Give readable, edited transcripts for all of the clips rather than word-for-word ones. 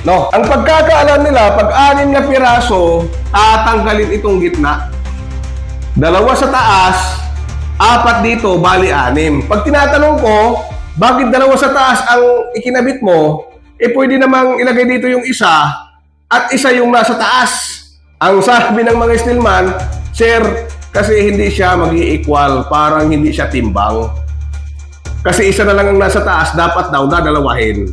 No? Ang pagkakaalam nila, pag 6 na piraso, tatanggalin itong gitna. 2 sa taas, 4 dito, bali 6. Pag tinatanong ko, bakit 2 sa taas ang ikinabit mo, pwede namang ilagay dito yung isa at isa yung nasa taas. Ang sabi ng mga steelman, sir, kasi hindi siya mag-i-equal, parang hindi siya timbang. Kasi isa na lang ang nasa taas, dapat daw dadalawahin.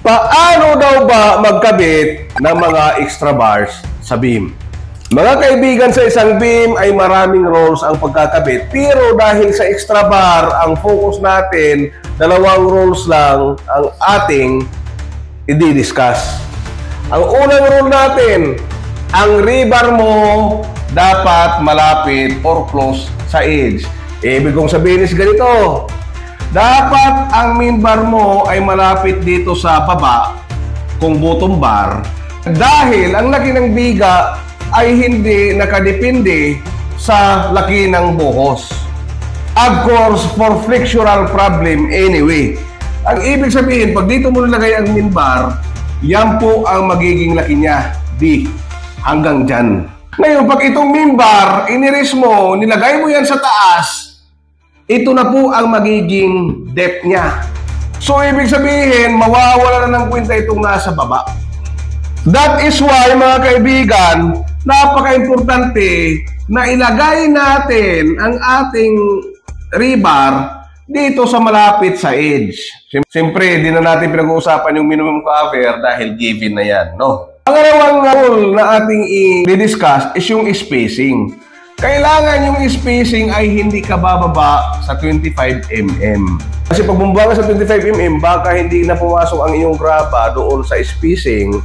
Paano daw ba magkabit ng mga extra bars sa beam? Mga kaibigan, sa isang beam ay maraming rolls ang pagkakabit, pero dahil sa extra bar, ang focus natin, 2 rolls lang ang ating i-discuss. Ang unang rule natin, ang rebar mo dapat malapit or close sa edge. Ibig kong sabihin is ganito, dapat ang main bar mo ay malapit dito sa baba, kung bottom bar, dahil ang laki ng biga ay hindi nakadepende sa laki ng buhos. Of course, for frictional problem anyway. Ang ibig sabihin, pag dito mo nilagay ang main bar, yan po ang magiging laki niya, D, hanggang dyan. Ngayon, pag itong main bar, iniris mo, nilagay mo yan sa taas, ito na po ang magiging depth niya. So, ibig sabihin, mawawala na ng kwenta itong nasa baba. That is why, mga kaibigan, napaka-importante na ilagay natin ang ating rebar dito sa malapit sa edge. Siyempre, di na natin pinag-uusapan yung minimum cover dahil given na yan, no? Pangalawang rule na ating i-discuss is yung spacing. Kailangan yung spacing ay hindi ka bababa sa 25 mm. Kasi pag bumaba ka sa 25 mm, baka hindi na pumasok ang iyong graba doon sa spacing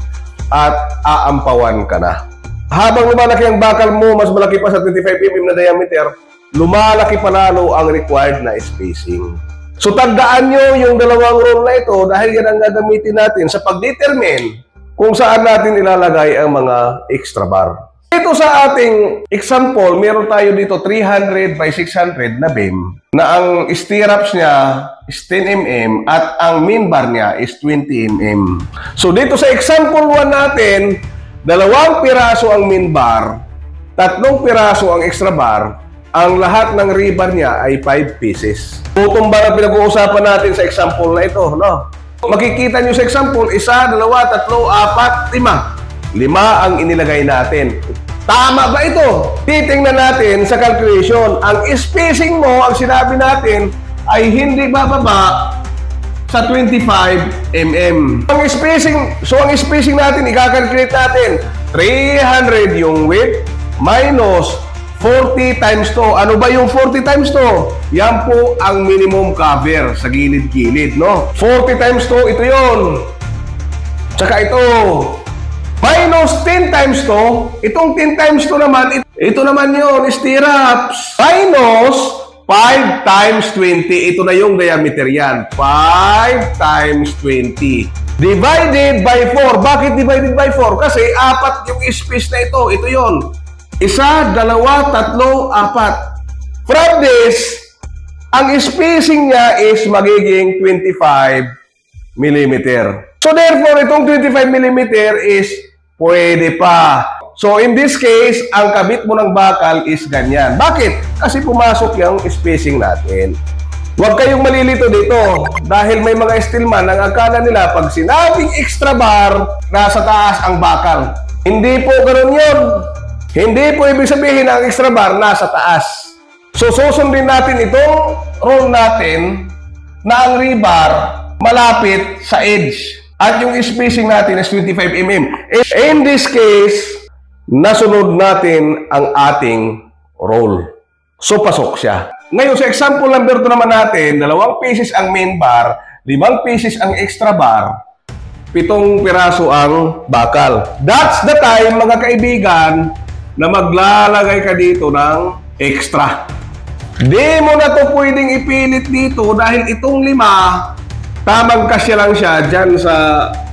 at aampawan ka na. Habang lumalaki ang bakal mo, mas malaki pa sa 25 mm na diameter, lumalaki pa lalo ang required na spacing. So tandaan nyo yung 2 rule na ito dahil yan ang gagamitin natin sa pag-determine kung saan natin ilalagay ang mga extra bar. Ito sa ating example, meron tayo dito 300 by 600 na beam na ang stirrups niya is 10 mm at ang main bar niya is 20 mm. So dito sa example 1 natin, 2 piraso ang main bar, 3 piraso ang extra bar, ang lahat ng rebar niya ay 5 pieces. Bottom bar ang pinag-uusapan natin sa example na ito, no? Makikita nyo sa example, 1, 2, 3, 4, 5. 5 ang inilagay natin. Tama ba ito? Titingnan natin sa calculation. Ang spacing mo, ang sinabi natin, ay hindi bababa sa 25 mm. Ang spacing natin, i-calculate natin, 300 yung width minus 40 times 2. Ano ba yung 40 times 2? Yan po ang minimum cover sa gilid-gilid, no? 40 times 2, ito yun. Tsaka ito. Minus 10 times 2. Itong 10 times 2 naman, ito naman yun, stirrups. Minus 5 times 20. Ito na yung diameter yan. 5 times 20. Divided by 4. Bakit divided by 4? Kasi 4 yung space na ito. Ito yun. 1, 2, 3, 4. From this, ang spacing niya is magiging 25 mm. So therefore, itong 25 mm is pwede pa. So in this case, ang kabit mo ng bakal is ganyan. Bakit? Kasi pumasok yung spacing natin. Huwag kayong malilito dito dahil may mga steelman ang akala nila pag sinabing extra bar, nasa taas ang bakal. Hindi po ganoon yun. Hindi po ibig sabihin na ang extra bar nasa taas. So susundin natin itong rule natin na ang rebar malapit sa edge. At yung spacing natin is 25 mm. In this case, nasunod natin ang ating rule. So pasok siya. Ngayon sa example number 2 naman natin, 2 pieces ang main bar, 5 pieces ang extra bar, 7 piraso ang bakal. That's the time, mga kaibigan, na maglalagay ka dito ng extra. Di mo na to pwedeng ipilit dito dahil itong 5, tamang kasya lang siya dyan sa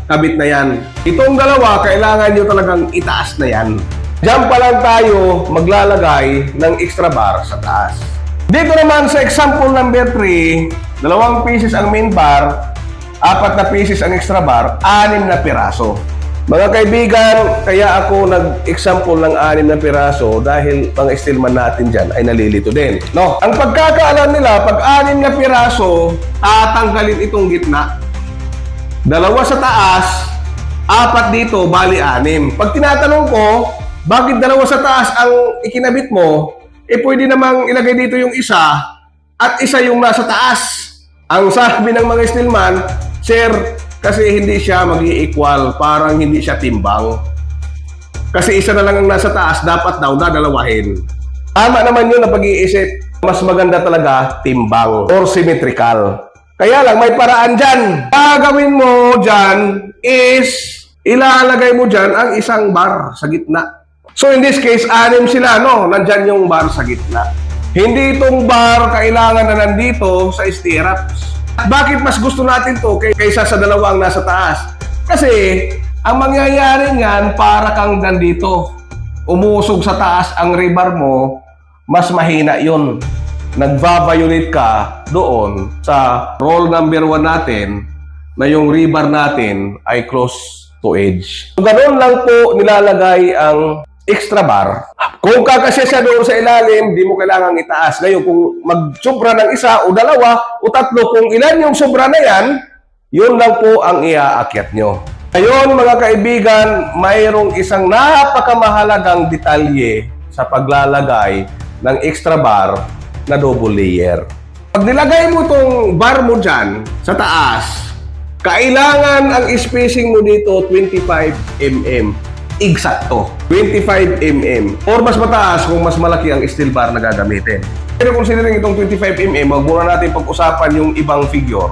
kabit na yan. Itong 2, kailangan nyo talagang itaas na yan. Diyan pa lang tayo maglalagay ng extra bar sa taas. Dito naman sa example number 3, 2 pieces ang main bar 4 na pieces ang extra bar, 6 na piraso. Mga kaibigan, kaya ako nag-example ng 6 na piraso dahil mga steelman natin dyan ay nalilito din. No? Ang pagkakaalam nila, pag 6 na piraso, tatanggalin itong gitna. 2 sa taas, 4 dito, bali 6. Pag tinatanong ko, bakit 2 sa taas ang ikinabit mo, pwede namang ilagay dito yung isa at isa yung nasa taas. Ang sabi ng mga steelman, sir, kasi hindi siya mag-i-equal, parang hindi siya timbang. Kasi isa na lang ang nasa taas, dapat daw dadalawahin. Tama naman yun na pag-iisip. Mas maganda talaga timbang or symmetrical. Kaya lang, may paraan dyan. Gagawin mo dyan is ilalagay mo dyan ang isang bar sa gitna. So in this case, 6 sila, no? Nandyan yung bar sa gitna. Hindi itong bar kailangan na nandito sa stirrups. Bakit mas gusto natin to kaysa sa 2 ang nasa taas? Kasi ang mangyayari niyan, para kang nandito. Umusog sa taas ang rebar mo, mas mahina yun. Nagva-violate ka doon sa roll number 1 natin na yung rebar natin ay close to edge. So, ganoon lang po nilalagay ang extra bar. Kung kakasya siya doon sa ilalim, di mo kailangang itaas. Ngayon, kung mag-sobra ng 1 o 2 o 3, kung ilan yung sobra na yan, yun lang po ang iaakyat nyo. Ngayon, mga kaibigan, mayroong isang napakamahalagang detalye sa paglalagay ng extra bar na double layer. Pag nilagay mo itong bar mo dyan sa taas, kailangan ang spacing mo dito 25 mm. Eksakto. 25 mm. Or mas mataas kung mas malaki ang steel bar na gagamitin. Pero considering itong 25 mm, wag muna natin pag-usapan yung ibang figure.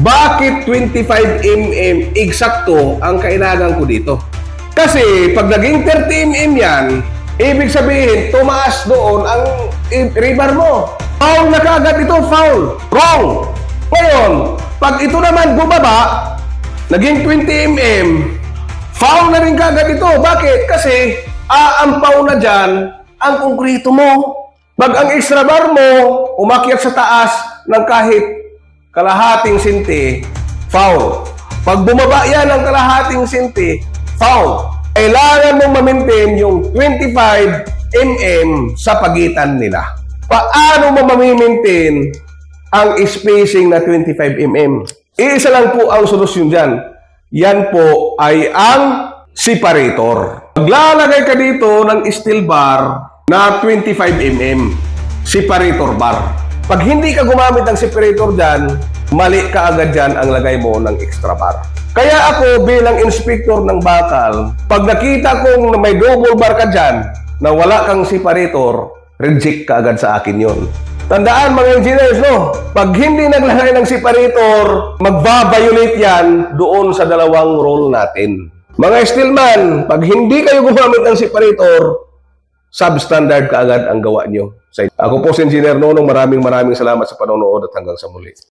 Bakit 25 mm eksakto ang kailangan ko dito? Kasi pag naging 30 mm yan, ibig sabihin, tumaas doon ang rebar mo. Foul na kaagad ito, foul. Wrong. Ngayon, pag ito naman bumaba, naging 20 mm, foul na rin kagad ito. Bakit? Kasi aampaw na dyan ang konkrito mo. Pag ang extra bar mo umakyat sa taas ng kahit kalahating senti, foul. Pag bumaba yan ng kalahating senti, foul. Kailangan mong ma-maintain yung 25 mm sa pagitan nila. Paano mo ma-maintain ang spacing na 25 mm? Iisa lang po ang solusyon dyan. Yan po ay ang separator. Maglalagay ka dito ng steel bar na 25 mm. Separator bar. Pag hindi ka gumamit ng separator dyan, mali ka agad dyan ang lagay mo ng extra bar. Kaya ako bilang inspector ng bakal, pag nakita kong may double bar ka dyan na wala kang separator, reject ka agad sa akin yon. Tandaan mga engineers, no? Pag hindi naglagay ng separator, magva-violate yan doon sa 2 roll natin. Mga steelman, pag hindi kayo gumamit ng separator, substandard kaagad ang gawa nyo. Ako po si Engineer Nonong, maraming salamat sa panonood at hanggang sa muli.